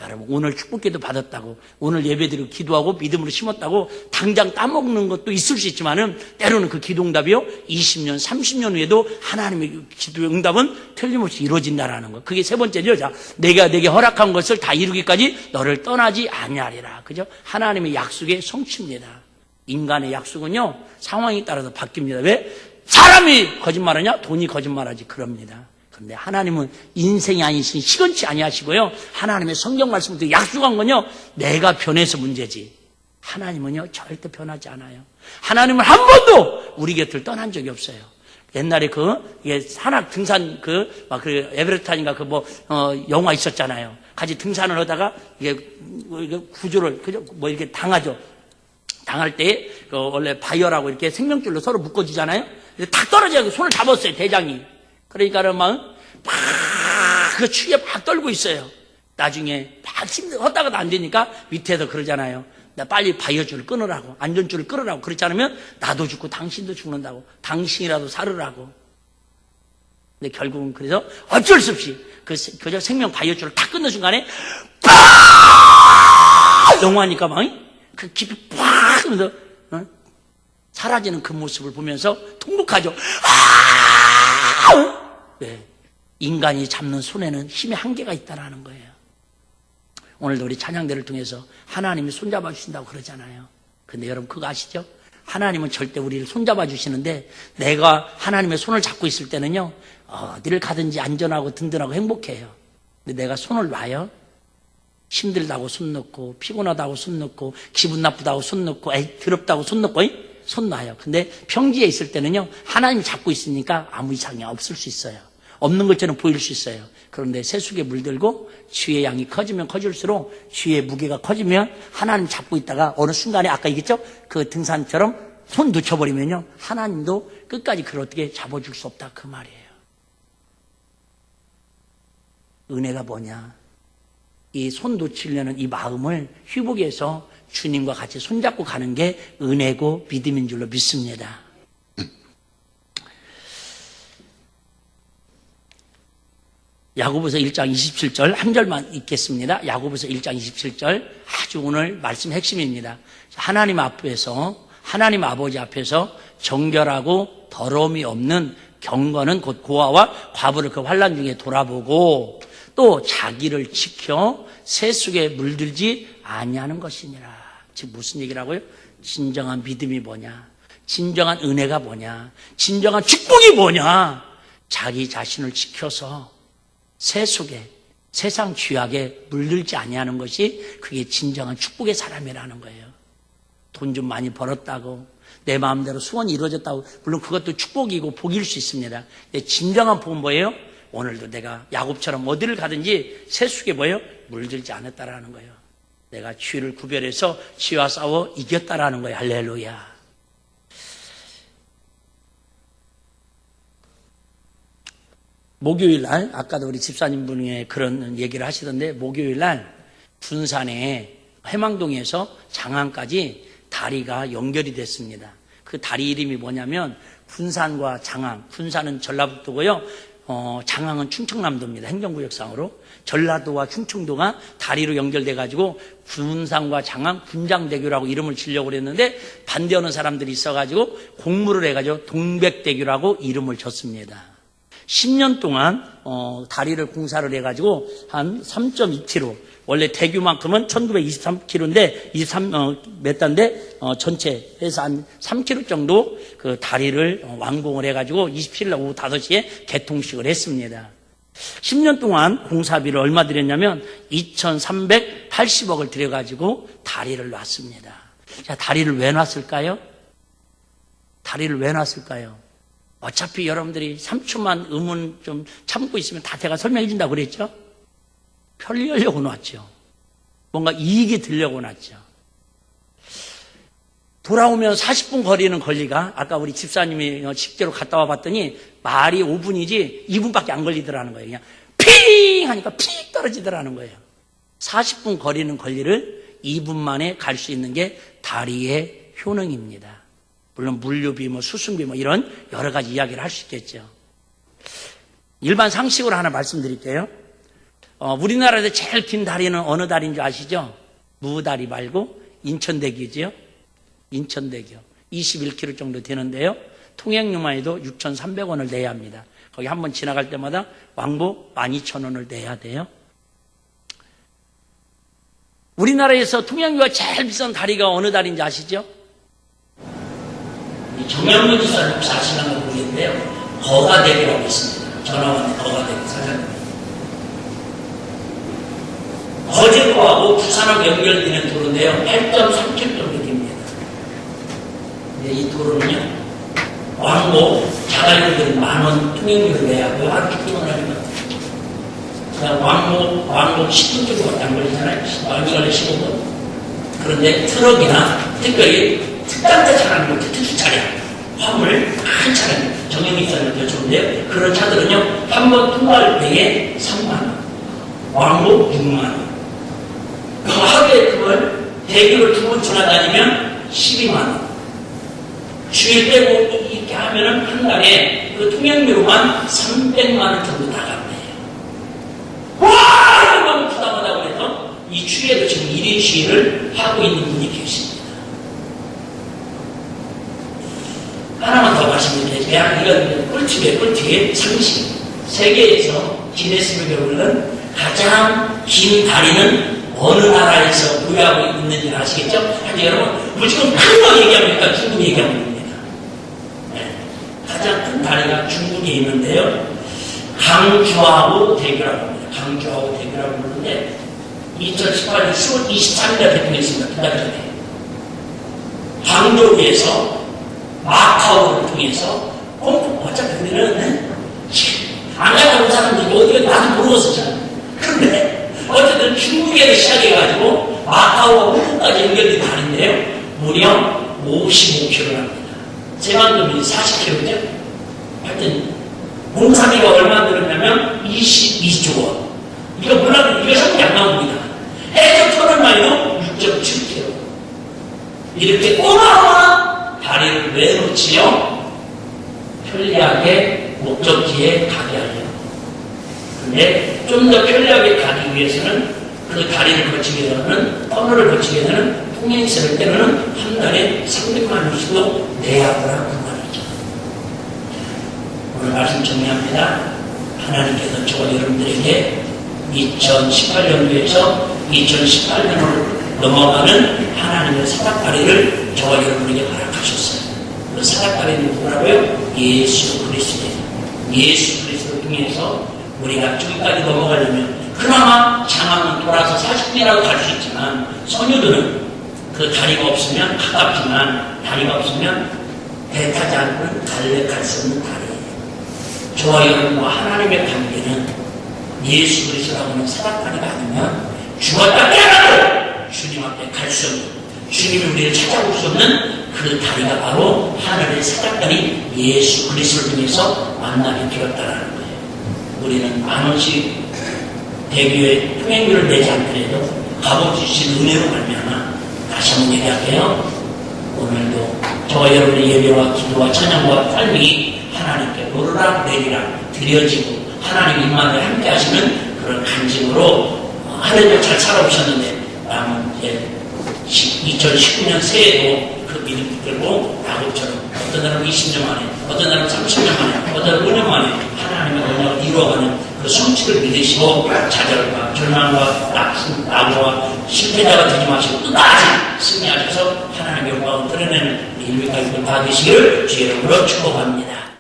여러분 오늘 축복기도 받았다고 오늘 예배드리고 기도하고 믿음으로 심었다고 당장 따먹는 것도 있을 수 있지만은 때로는 그 기도 응답이요 20년 30년 후에도 하나님의 기도의 응답은 틀림없이 이루어진다라는 거. 그게 세 번째죠. 자, 내가 내게 허락한 것을 다 이루기까지 너를 떠나지 아니하리라. 그죠? 하나님의 약속의 성취입니다. 인간의 약속은요 상황에 따라서 바뀝니다. 왜? 사람이 거짓말하냐? 돈이 거짓말하지. 그럽니다. 근데 하나님은 인생이 아니신 시건치 아니하시고요. 하나님의 성경 말씀부터 약속한 건요. 내가 변해서 문제지. 하나님은요. 절대 변하지 않아요. 하나님은 한 번도 우리 곁을 떠난 적이 없어요. 옛날에 산악 등산 에베레스트인가 영화 있었잖아요. 같이 등산을 하다가 이게 구조를 이렇게 당하죠. 당할 때 원래 바이어라고 이렇게 생명줄로 서로 묶어주잖아요. 탁 떨어져서 손을 잡았어요. 대장이. 그러니까는 막 그 추위에 막 떨고 있어요. 나중에 막 헛다가도 안 되니까 밑에서 그러잖아요. 나 빨리 바이어줄을 끊으라고, 안전줄을 끊으라고. 그렇지 않으면 나도 죽고 당신도 죽는다고. 당신이라도 살으라고. 근데 결국은 그래서 어쩔 수 없이 그저 생명 바이어줄을 탁 끊는 순간에 영화니까 막 그 깊이 팍 하면서 사라지는 그 모습을 보면서 통곡하죠. 네. 인간이 잡는 손에는 힘의 한계가 있다는 거예요. 오늘도 우리 찬양대를 통해서 하나님이 손잡아 주신다고 그러잖아요. 근데 여러분 그거 아시죠? 하나님은 절대 우리를 손잡아 주시는데 내가 하나님의 손을 잡고 있을 때는요 어디를 가든지 안전하고 든든하고 행복해요. 근데 내가 손을 놔요. 힘들다고 손 놓고 피곤하다고 손 놓고 기분 나쁘다고 손 놓고 더럽다고 손 놓고 손 놔요. 근데 평지에 있을 때는요 하나님이 잡고 있으니까 아무 이상이 없을 수 있어요. 없는 것처럼 보일 수 있어요. 그런데 세수에 물들고 주의 양이 커지면 커질수록 주의 무게가 커지면 하나님 잡고 있다가 어느 순간에 아까 얘기했죠? 그 등산처럼 손 놓쳐버리면요 하나님도 끝까지 그걸 어떻게 잡아줄 수 없다 그 말이에요. 은혜가 뭐냐? 이 손 놓치려는 이 마음을 회복해서 주님과 같이 손잡고 가는 게 은혜고 믿음인 줄로 믿습니다. 야고보서 1장 27절 한 절만 읽겠습니다. 야고보서 1장 27절 아주 오늘 말씀 핵심입니다. 하나님 앞에서 하나님 아버지 앞에서 정결하고 더러움이 없는 경건은 곧 고아와 과부를 그 환난 중에 돌아보고 또 자기를 지켜 세속에 물들지 아니하는 것이니라. 지금 무슨 얘기라고요? 진정한 믿음이 뭐냐? 진정한 은혜가 뭐냐? 진정한 축복이 뭐냐? 자기 자신을 지켜서 세속에 세상 죄악에 물들지 아니하는 것이 그게 진정한 축복의 사람이라는 거예요. 돈 좀 많이 벌었다고 내 마음대로 소원이 이루어졌다고 물론 그것도 축복이고 복일 수 있습니다. 근데 진정한 복은 뭐예요? 오늘도 내가 야곱처럼 어디를 가든지 세속에 뭐예요? 물들지 않았다라는 거예요. 내가 죄를 구별해서 죄와 싸워 이겼다라는 거예요. 할렐루야. 목요일 날, 아까도 우리 집사님 분이 그런 얘기를 하시던데, 목요일 날 군산에 해망동에서 장안까지 다리가 연결이 됐습니다. 그 다리 이름이 뭐냐면 군산과 장안, 군산은 전라북도고요. 장안은 충청남도입니다. 행정구역상으로. 전라도와 충청도가 다리로 연결돼가지고 군산과 장안 군장대교라고 이름을 지려고 그랬는데 반대하는 사람들이 있어가지고 공모를 해가지고 동백대교라고 이름을 줬습니다. 10년 동안 다리를 공사를 해가지고 한 3.2km, 원래 대교만큼은 1923km인데 몇 단데 전체 해서 한 3km 정도 그 다리를 완공을 해가지고 27일 날 오후 5시에 개통식을 했습니다. 10년 동안 공사비를 얼마 들였냐면 2,380억을 들여가지고 다리를 놨습니다. 자, 다리를 왜 놨을까요? 다리를 왜 놨을까요? 어차피 여러분들이 3초만 의문 좀 참고 있으면 다 제가 설명해 준다고 그랬죠? 편리하려고 놨죠. 뭔가 이익이 들려고 놨죠. 돌아오면 40분 거리는 걸리가 아까 우리 집사님이 식재로 갔다 와 봤더니 말이 5분이지 2분밖에 안 걸리더라는 거예요. 그냥 핑 하니까 픽 떨어지더라는 거예요. 40분 거리는 걸리를 2분 만에 갈 수 있는 게 다리의 효능입니다. 물론 물류비, 수순비 이런 여러 가지 이야기를 할 수 있겠죠. 일반 상식으로 하나 말씀드릴게요. 우리나라에서 제일 긴 다리는 어느 다리인 줄 아시죠? 무다리 말고 인천대교죠. 인천대교 21km 정도 되는데요. 통행료만 해도 6,300원을 내야 합니다. 거기 한번 지나갈 때마다 왕복 12,000원을 내야 돼요. 우리나라에서 통행료가 제일 비싼 다리가 어느 다리인지 아시죠? 정영문 지사님 혹시 아시나 모르겠는데요. 거가대교라고 있습니다. 전화원의 거가대교 사장님. 거제도하고 부산하고 연결되는 도로인데요. 8.3km 정도 됩니다. 이 도로는요. 왕복 자가용들은 10,000원 통행료를 내야 하고요. 하루 출퇴근을 하면 왕복 10분 정도밖에 안 걸리잖아요. 많이 걸려 15분. 그런데 트럭이나 특별히 특단차 차량, 특수 차량, 화물 큰 차량, 정형이 차량을 여쭤보는데요. 그런 차들은요, 한 번 통과할 때에 3만원, 왕복 6만원. 하루에 그걸 대교를 2번 지나다니면 12만원. 주일 빼고 이렇게 하면은 한 달에 그 통행료만 300만원 정도 나간대요. 와! 이거 너무 부담하다고 해서 이 추위에도 지금 1인 시위를 하고 있는 분이 계십니다. 하나만 더 말씀드릴게요. 이건 꿀팁이에요. 꿀팁. 상식. 세계에서 기네스북에 오른 가장 긴 다리는 어느 나라에서 보유하고 있는지 아시겠죠? 아니, 여러분, 무조건 큰 거 얘기합니까? 중국 얘기하고 있습니다. 네. 가장 큰 다리가 중국에 있는데요. 강주하고 대교라고 합니다. 강주하고 대교라고 부르는데, 2018년 10월 23일에 개통했습니다. 두 달 전에. 광저우에서 마카오를 통해서, 어차피 우리는 안 가는 사람들이 어디가 나도 모르겠었잖아요. 그런데, 어쨌든 중국에서 시작해가지고 마카오와 홍콩까지 연결된 다리인데요. 무려 55km를 합니다. 제만큼이 40km죠. 하여튼 공사비가 얼마 들었냐면 22조 원. 이거 몰라도 이거 상당히 안 나옵니다. 해적 터널만 해도 6.7km. 이렇게 꼬마마 다리를 왜 놓지요? 편리하게 목적지에 가게 하려고. 근데 좀 더 편리하게 가기 위해서는 그 다리를 거치게 되는 터널을 거치게 되는 통행세를 때로는 한 달에 300만 원씩도 내야 하더라고 말이죠. 오늘 말씀 정리합니다. 하나님께서 저와 여러분들에게 2018년도에서 2018년으로 넘어가는 하나님의 사닥다리를 저와 여러분에게 허락하셨어요. 그 사닥다리는 누구라고요? 예수 그리스도예요. 예수 그리스도를 통해서 우리가 저기까지 넘어가려면 그나마 장암은 돌아서 40분이라도 갈 수 있지만 선유들은 그 다리가 없으면 가깝지만 다리가 없으면 배 타지 않고는 갈래 갈 수 없는 다리예요. 저와 여러분과 하나님의 관계는 예수 그리스도라고 하는 사닥다리가 아니면 죽었다 깨어나도 주님 앞에 갈 수 없는 주님이 우리를 찾아올 수 없는 그 다리가 바로 하늘의 사닥다리 예수 그리스도를 통해서 만나게 되었다는 거예요. 우리는 10,000원씩 대교회 통행료를 내지 않더라도 값없이 주신 은혜로 말미암아 다시 한번 얘기할게요. 오늘도 저와 여러분의 예배와 기도와 찬양과 삶이 하나님께 오르락 내리락 드려지고 하나님 입만을 함께 하시는 그런 간증으로 하루를 잘 살아오셨는데 남은 이제 2019년 새해에도 그 믿음 붙들고 야곱처럼 어떤 사람은 20년 만에 어떤 사람은 30년 만에 어떤 사람은 5년 만에 하나님의 언약을 이루어가는 그 성취를 믿으시고 좌절과 절망과 낙오와 실패자가 되지 마시고 끝까지 승리하셔서 하나님의 영광을 드러내는 일미가 있고 다 되시기를 주의 이름으로 축복합니다.